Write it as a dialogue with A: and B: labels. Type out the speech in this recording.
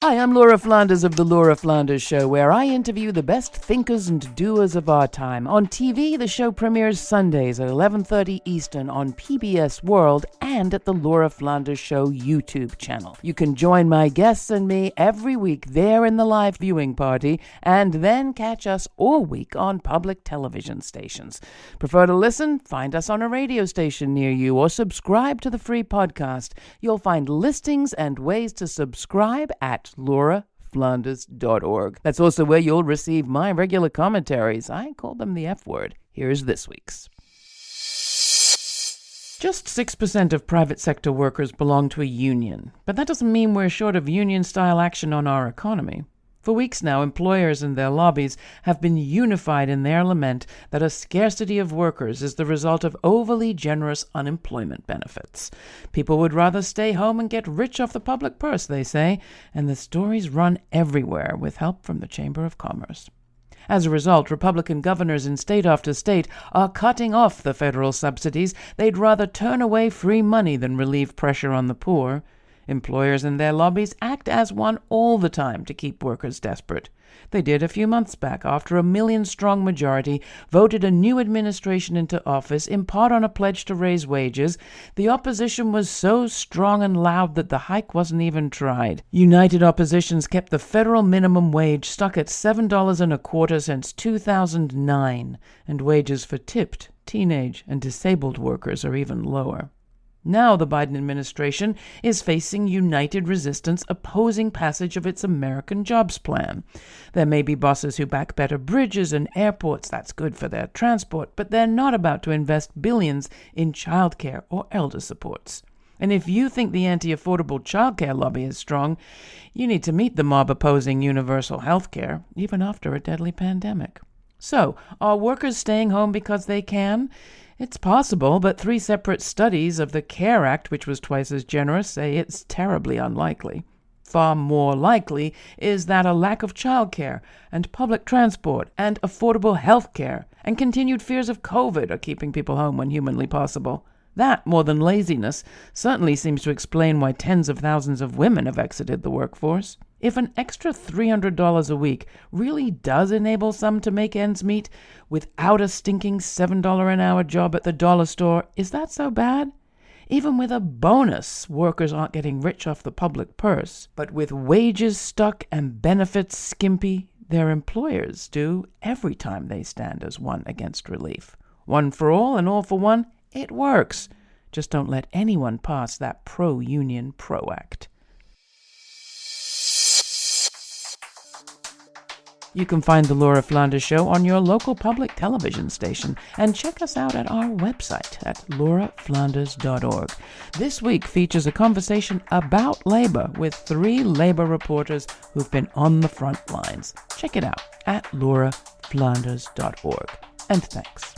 A: Hi, I'm Laura Flanders of The Laura Flanders Show, where I interview the best thinkers and doers of our time. On TV, the show premieres Sundays at 11:30 Eastern on PBS World and at the Laura Flanders Show YouTube channel. You can join my guests and me every week there in the live viewing party, and then catch us all week on public television stations. Prefer to listen? Find us on a radio station near you or subscribe to the free podcast. You'll find listings and ways to subscribe at lauraflanders.org. That's also where you'll receive my regular commentaries. I call them the F word. Here's this week's. Just 6% of private sector workers belong to a union, but that doesn't mean we're short of union-style action on our economy. For weeks now, employers and their lobbies have been unified in their lament that a scarcity of workers is the result of overly generous unemployment benefits. People would rather stay home and get rich off the public purse, they say, and the stories run everywhere with help from the Chamber of Commerce. As a result, Republican governors in state after state are cutting off the federal subsidies. They'd rather turn away free money than relieve pressure on the poor. Employers and their lobbies act as one all the time to keep workers desperate. They did a few months back after a million-strong majority voted a new administration into office, in part on a pledge to raise wages. The opposition was so strong and loud that the hike wasn't even tried. United oppositions kept the federal minimum wage stuck at $7.25 since 2009, and wages for tipped, teenage, and disabled workers are even lower. Now the Biden administration is facing united resistance opposing passage of its American Jobs Plan. There may be bosses who back better bridges and airports. That's good for their transport, but they're not about to invest billions in childcare or elder supports. And if you think the anti-affordable childcare lobby is strong, you need to meet the mob opposing universal health care, even after a deadly pandemic. So, are workers staying home because they can? It's possible, but 3 separate studies of the CARE Act, which was twice as generous, say it's terribly unlikely. Far more likely is that a lack of childcare and public transport and affordable health care and continued fears of COVID are keeping people home when humanly possible. That, more than laziness, certainly seems to explain why tens of thousands of women have exited the workforce. If an extra $300 a week really does enable some to make ends meet without a stinking $7 an hour job at the dollar store, is that so bad? Even with a bonus, workers aren't getting rich off the public purse. But with wages stuck and benefits skimpy, their employers do every time they stand as one against relief. One for all and all for one, it works. Just don't let anyone pass that pro-union PRO-Act. You can find The Laura Flanders Show on your local public television station, and check us out at our website at lauraflanders.org. This week features a conversation about labor with 3 labor reporters who've been on the front lines. Check it out at lauraflanders.org. And thanks.